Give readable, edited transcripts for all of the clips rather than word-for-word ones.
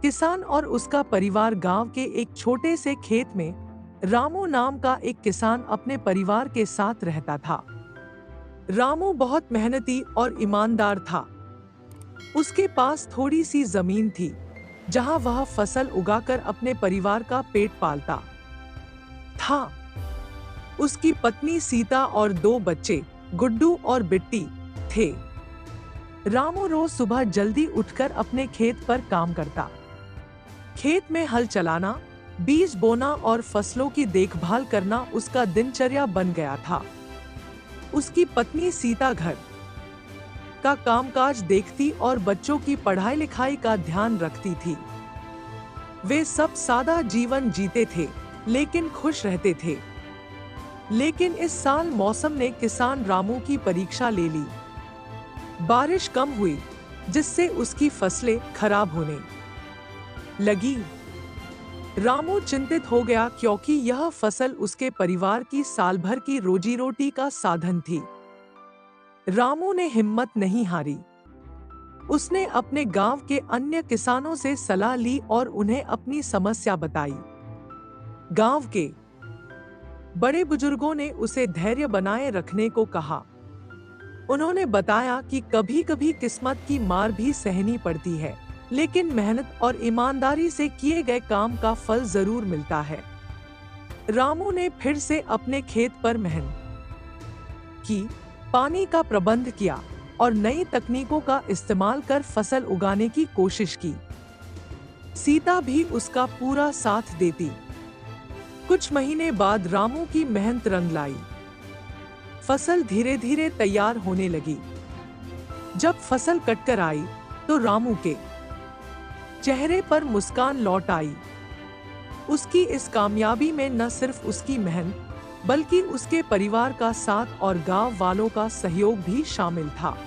किसान और उसका परिवार गांव के एक छोटे से खेत में रामू नाम का एक किसान अपने परिवार के साथ रहता था। रामू बहुत मेहनती और ईमानदार था। उसके पास थोड़ी सी जमीन थी, जहां वह फसल उगाकर अपने परिवार का पेट पालता था। उसकी पत्नी सीता और दो बच्चे गुड्डू और बिट्टी थे। रामू रोज सुबह जल्दी उठकर अपने खेत पर काम करता। खेत में हल चलाना, बीज बोना और फसलों की देखभाल करना उसका दिनचर्या बन गया था। उसकी पत्नी सीता घर का कामकाज देखती और बच्चों की पढ़ाई लिखाई का ध्यान रखती थी। वे सब सादा जीवन जीते थे, लेकिन खुश रहते थे। लेकिन इस साल मौसम ने किसान रामू की परीक्षा ले ली। बारिश कम हुई, जिससे उसकी फसलें खराब होने लगी। रामू चिंतित हो गया, क्योंकि यह फसल उसके परिवार की साल भर की रोजी रोटी का साधन थी। रामू ने हिम्मत नहीं हारी। उसने अपने गांव के अन्य किसानों से सलाह ली और उन्हें अपनी समस्या बताई। गांव के बड़े बुजुर्गों ने उसे धैर्य बनाए रखने को कहा। उन्होंने बताया कि कभी-कभी किस्मत की मार भी सहनी पड़ती है, लेकिन मेहनत और ईमानदारी से किए गए काम का फल जरूर मिलता है। रामू ने फिर से अपने खेत पर मेहनत की, पानी का प्रबंध किया और नई तकनीकों का इस्तेमाल कर फसल उगाने की कोशिश की। सीता भी उसका पूरा साथ देती। कुछ महीने बाद रामू की मेहनत रंग लाई। फसल धीरे धीरे तैयार होने लगी। जब फसल कटकर आई, तो रामू के चेहरे पर मुस्कान लौट आई। उसकी इस कामयाबी में न सिर्फ उसकी मेहनत, बल्कि उसके परिवार का साथ और गांव वालों का सहयोग भी शामिल था।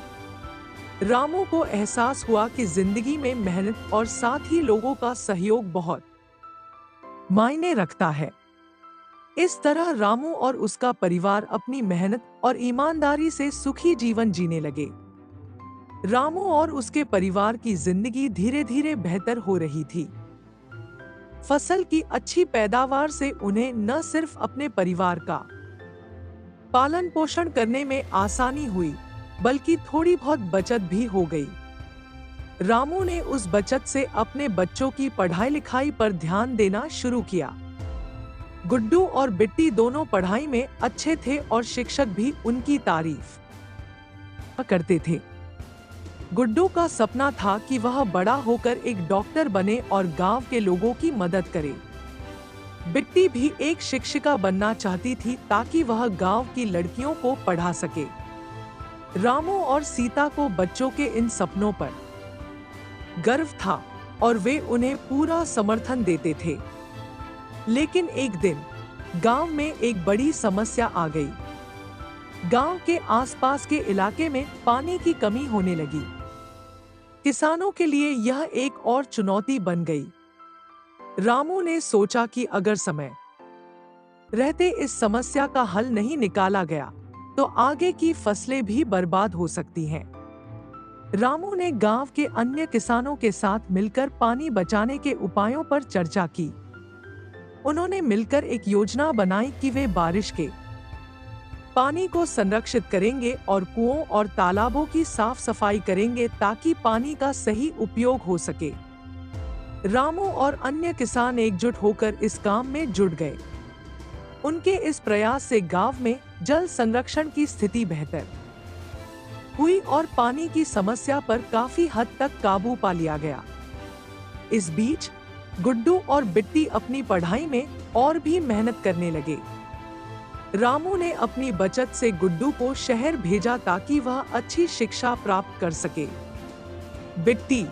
रामू को एहसास हुआ कि जिंदगी में मेहनत और साथ ही लोगों का सहयोग बहुत मायने रखता है। इस तरह रामू और उसका परिवार अपनी मेहनत और ईमानदारी से सुखी जीवन जीने लगे। रामू और उसके परिवार की जिंदगी धीरे धीरे बेहतर हो रही थी। फसल की अच्छी पैदावार से उन्हें न सिर्फ अपने परिवार का पालन पोषण करने में आसानी हुई, बल्कि थोड़ी बहुत बचत भी हो गई। रामू ने उस बचत से अपने बच्चों की पढ़ाई लिखाई पर ध्यान देना शुरू किया। गुड्डू और बिट्टी दोनों पढ़ाई में अच्छे थे और शिक्षक भी उनकी तारीफ करते थे। गुड्डू का सपना था कि वह बड़ा होकर एक डॉक्टर बने और गांव के लोगों की मदद करे। बिट्टी भी एक शिक्षिका बनना चाहती थी, ताकि वह गांव की लड़कियों को पढ़ा सके। रामू और सीता को बच्चों के इन सपनों पर गर्व था और वे उन्हें पूरा समर्थन देते थे। लेकिन एक दिन गांव में एक बड़ी समस्या आ गई। गांव के आसपास के इलाके में पानी की कमी होने लगी। किसानों के लिए यह एक और चुनौती बन गई। रामू ने सोचा कि अगर समय रहते इस समस्या का हल नहीं निकाला गया, तो आगे की फसलें भी बर्बाद हो सकती हैं। रामू ने गांव के अन्य किसानों के साथ मिलकर पानी बचाने के उपायों पर चर्चा की। उन्होंने मिलकर एक योजना बनाई कि वे बारिश के पानी को संरक्षित करेंगे और कुओं और तालाबों की साफ सफाई करेंगे, ताकि पानी का सही उपयोग हो सके। रामू और अन्य किसान एकजुट होकर इस काम में जुट गए। उनके इस प्रयास से गांव में जल संरक्षण की स्थिति बेहतर हुई और पानी की समस्या पर काफी हद तक काबू पा लिया गया। इस बीच गुड्डू और बिट्टी अपनी पढ़ाई में और भी मेहनत करने लगे। रामू ने अपनी बचत से गुड्डू को शहर भेजा, ताकि वह अच्छी शिक्षा प्राप्त कर सके। बिट्टी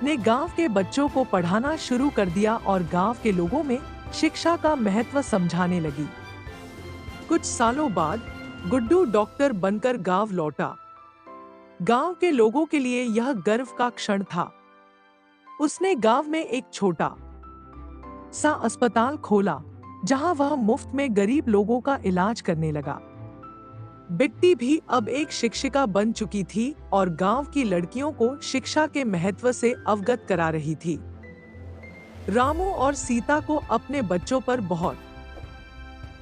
ने गांव के बच्चों को पढ़ाना शुरू कर दिया और गांव के लोगों में शिक्षा का महत्व समझाने लगी। कुछ सालों बाद गुड्डू डॉक्टर बनकर गांव लौटा। गांव के लोगों के लिए यह गर्व का क्षण था। उसने गांव में एक छोटा सा अस्पताल खोला, जहां वह मुफ्त में गरीब लोगों का इलाज करने लगा। बिट्टी भी अब एक शिक्षिका बन चुकी थी और गांव की लड़कियों को शिक्षा के महत्व से अवगत करा रही थी। रामू और सीता को अपने बच्चों पर बहुत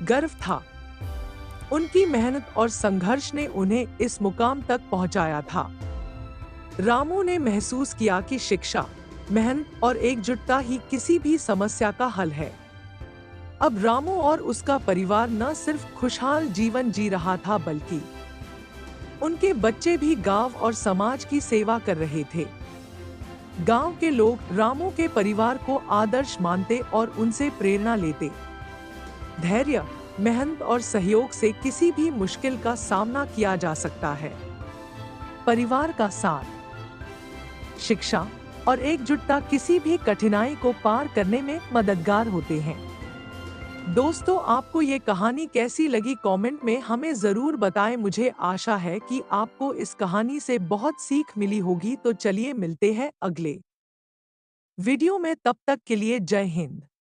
गर्व था। उनकी मेहनत और संघर्ष ने उन्हें इस मुकाम तक पहुंचाया था। रामू ने महसूस किया कि शिक्षा, मेहनत और एकजुटता ही किसी भी समस्या का हल है। अब रामू और उसका परिवार न सिर्फ खुशहाल जीवन जी रहा था, बल्कि उनके बच्चे भी गांव और समाज की सेवा कर रहे थे। गांव के लोग रामू के परिवार को आदर्श मानते और उनसे प्रेरणा लेते। धैर्य, मेहनत और सहयोग से किसी भी मुश्किल का सामना किया जा सकता है। परिवार का साथ, शिक्षा और एकजुटता किसी भी कठिनाई को पार करने में मददगार होते हैं। दोस्तों, आपको ये कहानी कैसी लगी कमेंट में हमें जरूर बताएं। मुझे आशा है कि आपको इस कहानी से बहुत सीख मिली होगी। तो चलिए मिलते हैं अगले वीडियो में, तब तक के लिए जय हिंद।